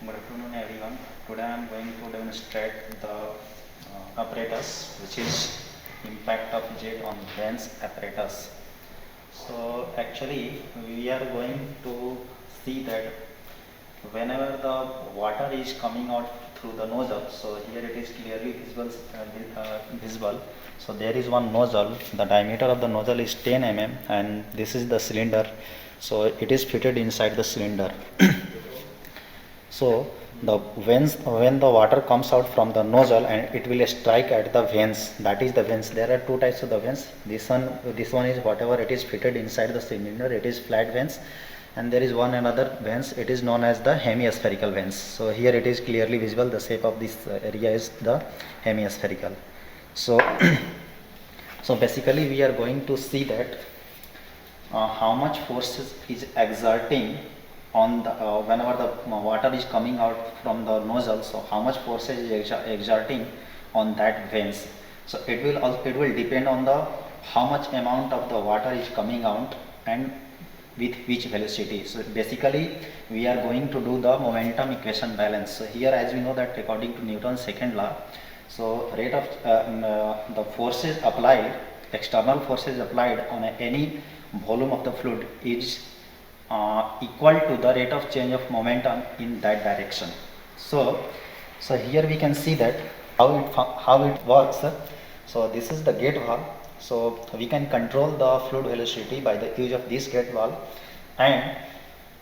Good afternoon everyone. Today I am going to demonstrate the apparatus, which is impact of jet on Benz apparatus. So actually we are going to see that whenever the water is coming out through the nozzle, so here it is clearly visible. So there is one nozzle. The diameter of the nozzle is 10 mm and this is the cylinder. So it is fitted inside the cylinder. So when the water comes out from the nozzle and it will strike at the veins, that is the veins. There are two types of the veins. This one is whatever it is fitted inside the cylinder, it is flat veins, and there is one another veins, it is known as the hemispherical veins. So here it is clearly visible, the shape of this area is the hemispherical. So so basically we are going to see that how much forces is exerting on the whenever the water is coming out from the nozzle, so how much forces is exerting on that veins. So it will depend on the how much amount of the water is coming out and with which velocity. So basically we are going to do the momentum equation balance. So here, as we know that according to Newton's second law, so rate of the forces applied, external forces applied on any volume of the fluid is equal to the rate of change of momentum in that direction. So here we can see that how it works. So this is the gate valve. So we can control the fluid velocity by the use of this gate valve, and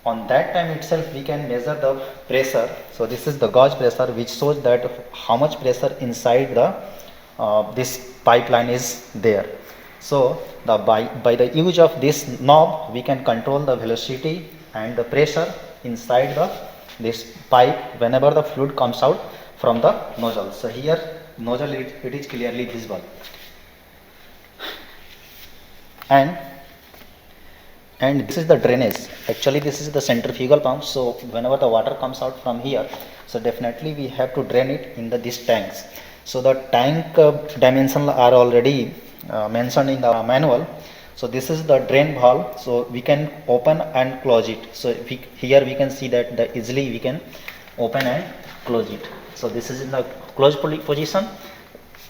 on that time itself we can measure the pressure. So this is the gauge pressure, which shows that how much pressure inside the this pipeline is there. So by the use of this knob we can control the velocity and the pressure inside this pipe whenever the fluid comes out from the nozzle. So here nozzle it is clearly visible, and this is the drainage. Actually this is the centrifugal pump. So whenever the water comes out from here, so definitely we have to drain it in these tanks. So the tank dimensions are already mentioned in the manual. So this is the drain valve, so we can open and close it. So here we can see that easily we can open and close it. So this is in the closed position.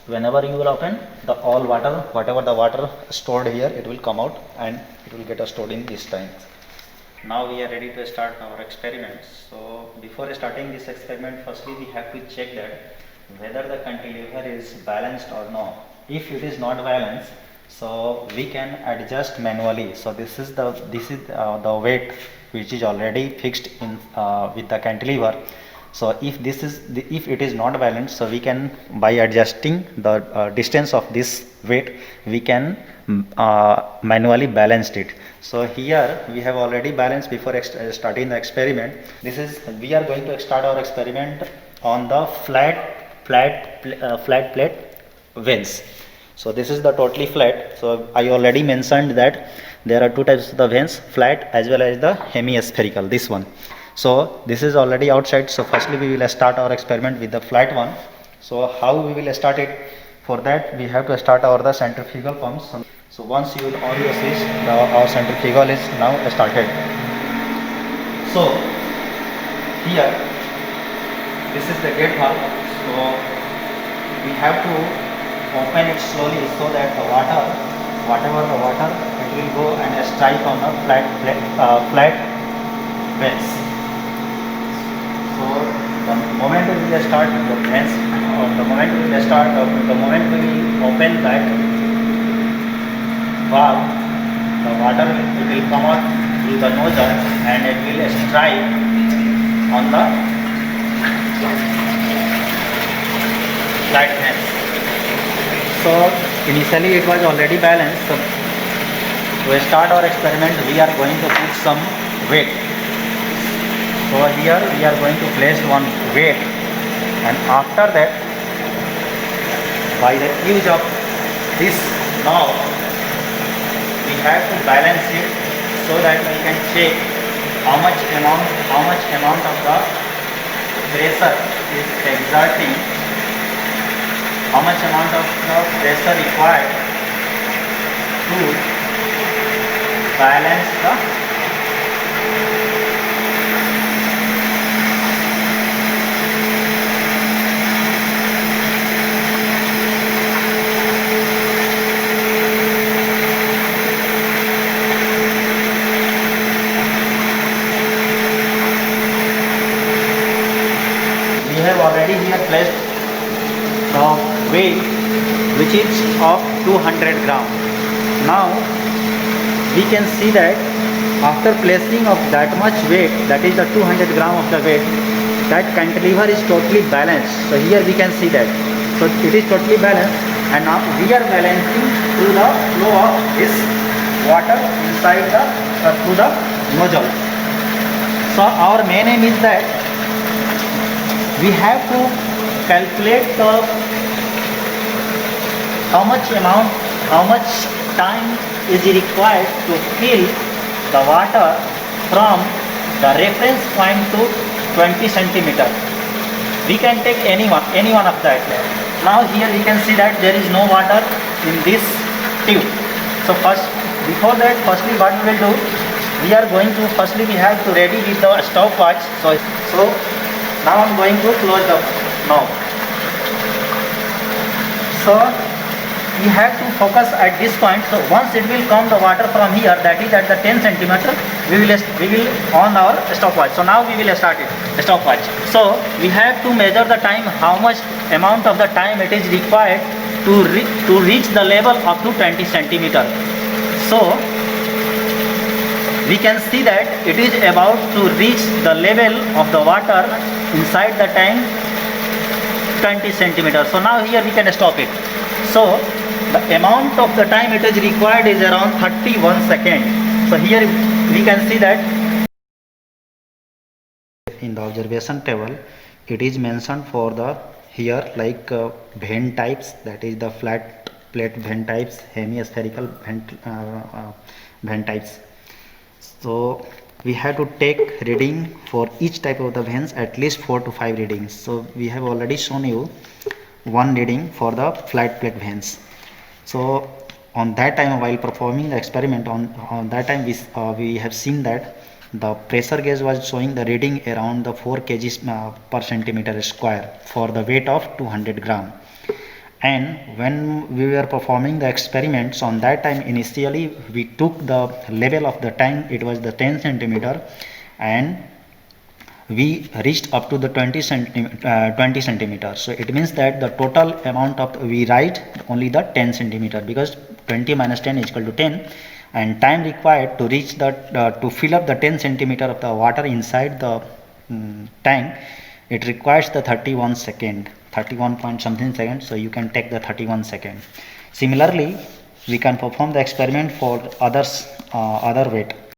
Whenever you will open, the all water, whatever the water stored here, it will come out and it will get stored in these tanks. Now we are ready to start our experiment. So before starting this experiment, firstly we have to check that whether the cantilever is balanced or not. If it is not balanced, so we can adjust manually. So this is the weight which is already fixed in with the cantilever. So if it is not balanced, so we can, by adjusting the distance of this weight, we can manually balance it. So here we have already balanced before starting the experiment. We are going to start our experiment on the flat plate veins. So this is the totally flat. So I already mentioned that there are two types of the veins, flat as well as the hemispherical, this one. So this is already outside. So firstly we will start our experiment with the flat one. So how we will start it? For that we have to start the centrifugal pumps. So once you will on your switch, our centrifugal is now started. So here this is the gate valve. So we have to open it slowly so that the whatever the water, it will go and strike on the flat vents. So the moment we will start the vents, the moment we will open that valve, the water it will come out through the nozzle and it will strike on the flat vents. So initially it was already balanced. So to start our experiment, we are going to put some weight. So here we are going to place one weight, and after that, by the use of this knob, we have to balance it so that we can check how much amount of the pressure is exerting, how much amount of the pressure required to balance the already here placed the weight which is of 200 gram. Now we can see that after placing of that much weight, that is the 200 gram of the weight, that cantilever is totally balanced. So here we can see that. So it is totally balanced, and now we are balancing through the flow of this water inside the through the nozzle. So our main aim is that we have to calculate the how much time is required to fill the water from the reference point to 20 centimeter. We can take any one of that. Now here we can see that there is no water in this tube. So before that, firstly what we will do, we are going to, firstly we have to ready with the stopwatch. So now I am going to close the knob. So we have to focus at this point. So once it will come the water from here, that is at the 10 centimeter, we will on our stopwatch. So now we will start it, stopwatch. So we have to measure the time, how much amount of the time it is required to reach the level up to 20 centimeter. So we can see that it is about to reach the level of the water inside the tank 20 centimeter. So now here we can stop it. So the amount of the time it is required is around 31 seconds. So here we can see that in the observation table it is mentioned for the here like vane types, that is the flat plate vane types, hemispherical vane types. So we have to take reading for each type of the vanes, at least 4 to 5 readings. So we have already shown you one reading for the flat plate vanes. So on that time, while performing the experiment, on that time we have seen that the pressure gauge was showing the reading around the 4 kg per centimeter square for the weight of 200 gram. And when we were performing the experiments, on that time initially we took the level of the tank, it was the 10 centimeter, and we reached up to the 20 centimeter. So it means that the total amount of, we write only the 10 centimeter, because 20 minus 10 is equal to 10, and time required to reach the to fill up the 10 centimeter of the water inside the tank, it requires the 31 second, 31 point something seconds. So you can take the 31 second. Similarly, we can perform the experiment for other weight.